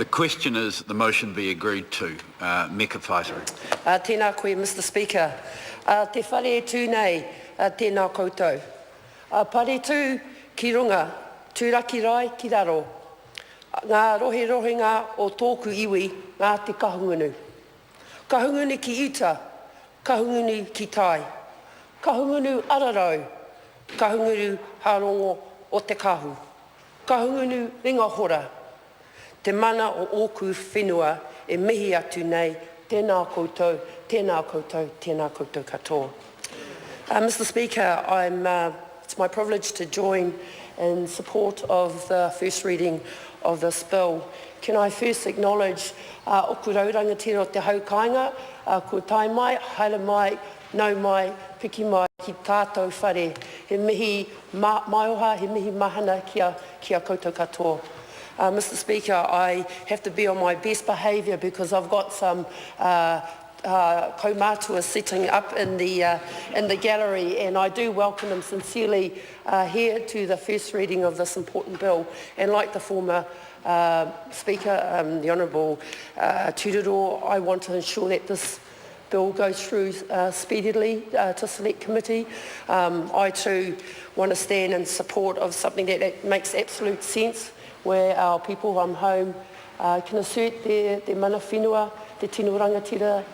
The question is the motion be agreed to. Meka Whaitara. Tēnā koe, Mr Speaker. Te whare tū nei, tēnā koutou. Pare tū ki runga, tūraki rai ki raro. Ngā rohe-rohenga o tōku iwi, ngā te kahungunu. Kahungunu ki uta, kahungunu ki tai. Kahungunu ararau, kahungunu harongo o te kahu. Kahungunu ringa hora. Te mana o ōku whenua e mihi atu nei, tēnā koutou, tēnā koutou, tēnā koutou katoa. Mr Speaker, it's my privilege to join in support of the first reading of this bill. Can I first acknowledge oku raurangatira o te haukainga, ko tai mai, haere mai, nau mai, piki mai ki tātou whare. He mihi maioha, he mihi mahana kia koutou katoa. Mr Speaker, I have to be on my best behaviour because I've got some kaumātua sitting up in the gallery, and I do welcome them sincerely here to the first reading of this important bill. And like the former Speaker, the Honourable Tudoro, I want to ensure that this bill goes through speedily to Select Committee. I too want to stand in support of something that makes absolute sense, where our people from home can assert their mana whenua, their tino rangatira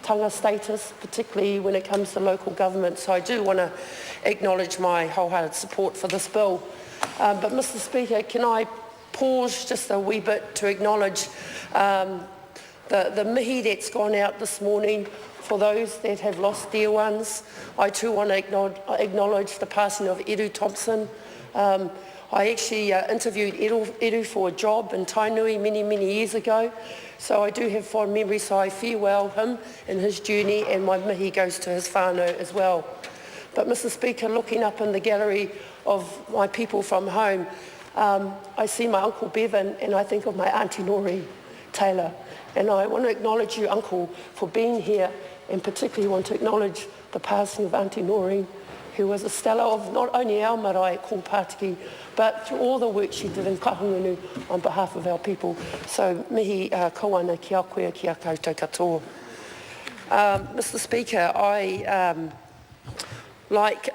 tanga status, particularly when it comes to local government. So I do want to acknowledge my wholehearted support for this bill. But Mr Speaker, can I pause just a wee bit to acknowledge the mihi that's gone out this morning for those that have lost dear ones. I too want to acknowledge the passing of Eru Thompson. I actually interviewed Eru for a job in Tainui many years ago, so I do have fond memories, so I farewell him in his journey, and my mihi goes to his whānau as well. But Mr Speaker, looking up in the gallery of my people from home, I see my Uncle Bevan and I think of my Auntie Nori Taylor. And I want to acknowledge you, Uncle, for being here, and particularly want to acknowledge the passing of Auntie Nori, who was a stellar of not only our marae Kōpātiki, but through all the work she did in Kahungunu on behalf of our people. So mihi kawana ki a koe ki a koutou katoa. Mr Speaker, I, like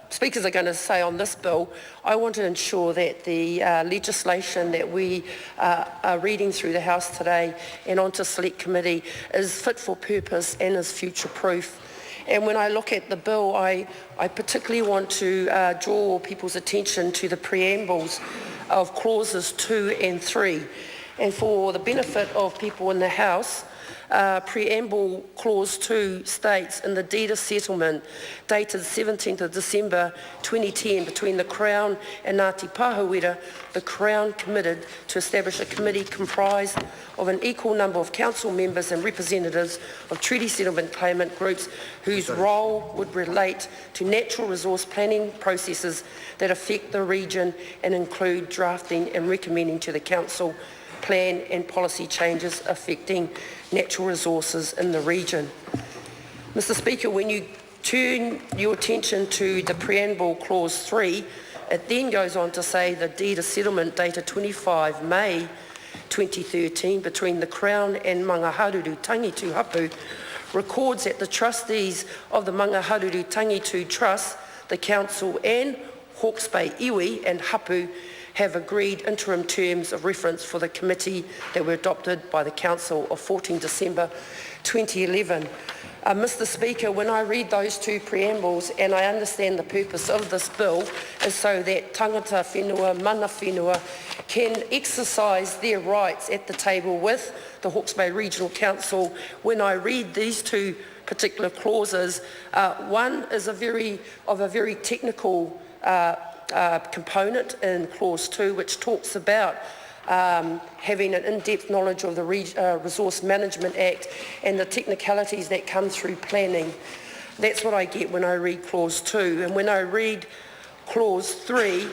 speakers are going to say on this bill, I want to ensure that the legislation that we are reading through the House today and onto Select Committee is fit for purpose and is future-proof. And when I look at the bill, I particularly want to draw people's attention to the preambles of clauses 2 and 3. And for the benefit of people in the House, preamble clause 2 states, in the deed of settlement dated 17th of December 2010 between the Crown and Ngāti Pāhawera, the Crown committed to establish a committee comprised of an equal number of council members and representatives of treaty settlement claimant groups whose role would relate to natural resource planning processes that affect the region and include drafting and recommending to the Council plan and policy changes affecting natural resources in the region. Mr Speaker, when you turn your attention to the preamble clause 3, it then goes on to say the deed of settlement dated 25 May 2013 between the Crown and Mangaharuru Tangitu Hapu records that the trustees of the Mangaharuru Tangitu Trust, the Council and Hawke's Bay Iwi and Hapu have agreed interim terms of reference for the committee that were adopted by the Council of 14 December 2011. Mr Speaker, when I read those two preambles, and I understand the purpose of this bill is so that tangata whenua, mana whenua can exercise their rights at the table with the Hawke's Bay Regional Council. When I read these two particular clauses, one is of a very technical component in clause 2, which talks about having an in-depth knowledge of the Resource Management Act and the technicalities that come through planning. That's what I get when I read clause 2. And when I read clause 3,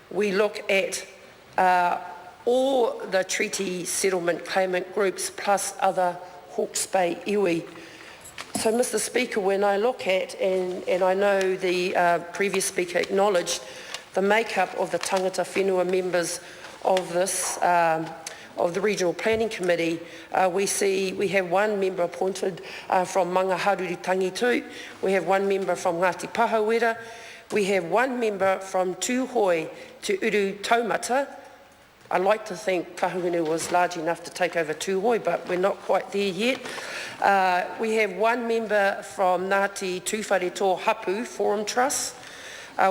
we look at all the treaty settlement claimant groups plus other Hawke's Bay iwi. So, Mr Speaker, when I look at, and I know the previous speaker acknowledged the makeup of the tangata whenua members of this of the Regional Planning Committee, we have one member appointed from Mangaharuru Tangitu, we have one member from Ngāti Pahawera, we have one member from Tūhoi to Uru Taumata. I like to think Kahungunu was large enough to take over Tūhoi, but we're not quite there yet. We have one member from Ngāti Tūwhareto Hapu Forum Trust.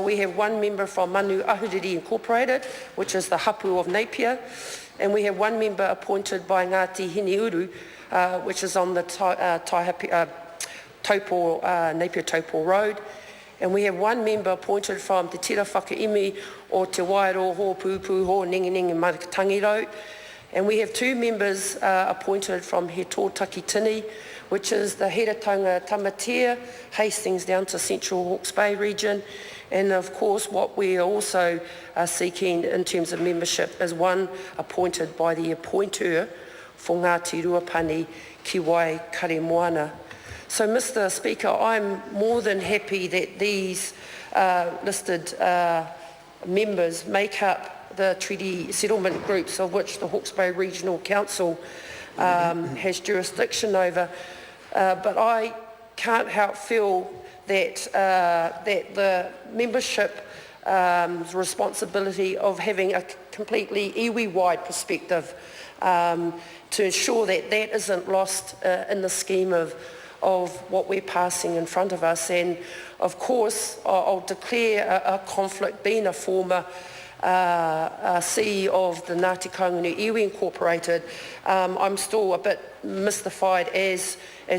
We have one member from Manu Ahuriri Incorporated, which is the Hapu of Napier. And we have one member appointed by Ngāti Hiniuru, which is on the Napier Taupo Road. And we have one member appointed from Te Tira Whakaimi o Te Wairo, Ho Pupu, Ho Ningining and Matakatangiro. And we have two members appointed from He Tō Takitini, which is the Heratanga Tamatea, Hastings down to Central Hawke's Bay region. And of course, what we are also seeking in terms of membership is one appointed by the appointeur for Ngāti Ruapani ki wai kare moana. So, Mr. Speaker, I'm more than happy that these listed members make up the treaty settlement groups of which the Hawke's Bay Regional Council has jurisdiction over. But I can't help feel that, that the membership responsibility of having a completely iwi-wide perspective to ensure that that isn't lost in the scheme of what we're passing in front of us. And of course, I'll declare a conflict, being a former CEO of the Ngāti Kaungunu Iwi Incorporated. I'm still a bit mystified as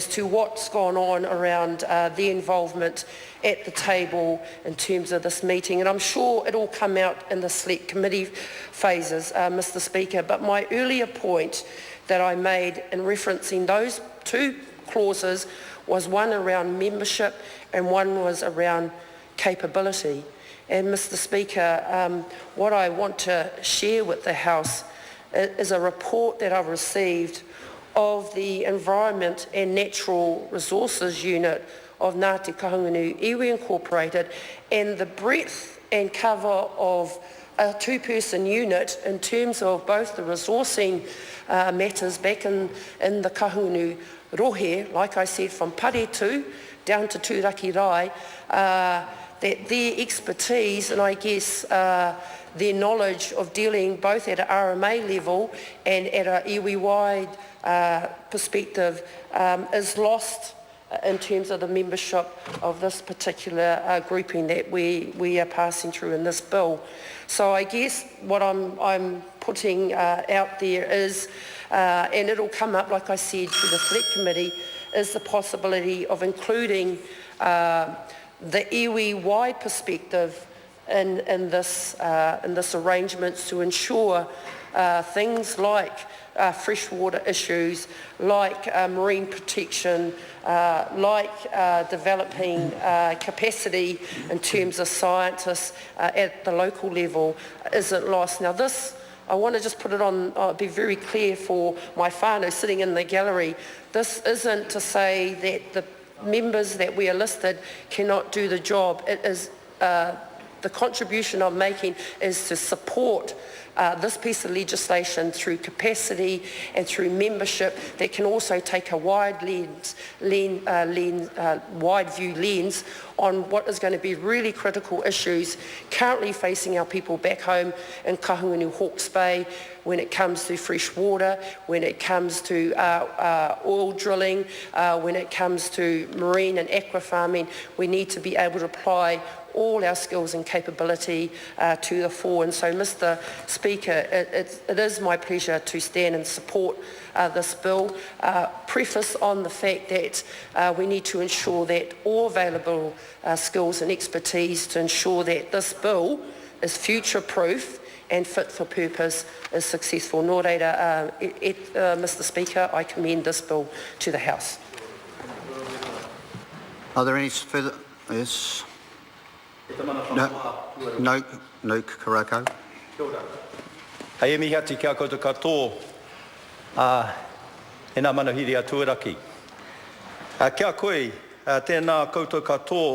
to what's gone on around their involvement at the table in terms of this meeting. And I'm sure it'll come out in the select committee phases, Mr. Speaker. But my earlier point that I made in referencing those two clauses was one around membership and one was around capability. And Mr. Speaker, what I want to share with the House is a report that I've received of the Environment and Natural Resources Unit of Ngāti Kahungunu Iwi Incorporated, and the breadth and cover of a two-person unit in terms of both the resourcing matters back in the Kahungunu Rohe, like I said, from Paretu down to Tūraki Rai, that their expertise and I guess their knowledge of dealing both at an RMA level and at an iwi-wide perspective is lost in terms of the membership of this particular grouping that we are passing through in this bill. So I guess what I'm putting out there is, and it'll come up, like I said, to the Select Committee, is the possibility of including the iwi-wide perspective in this arrangements to ensure things like freshwater issues, like marine protection, like developing capacity in terms of scientists at the local level isn't lost. Now this, I want to just put it on, be very clear for my whānau sitting in the gallery, this isn't to say that the members that we are listed cannot do the job. It is the contribution I'm making is to support this piece of legislation through capacity and through membership that can also take a wide wide view lens on what is going to be really critical issues currently facing our people back home in Kahungunu Hawke's Bay when it comes to fresh water, when it comes to oil drilling, when it comes to marine and aqua farming. We need to be able to apply all our skills and capability to the fore. And so, Mr. Speaker, it is my pleasure to stand and support this bill. Preface on the fact that we need to ensure that all available skills and expertise to ensure that this bill is future-proof and fit for purpose is successful. Nō reira, Mr. Speaker, I commend this bill to the House. Are there any further? Yes. No, Karako. Hei mihi ati kia koutou katoa, e nā manahiri a Tūraki. Kia koe, tēnā koutou katoa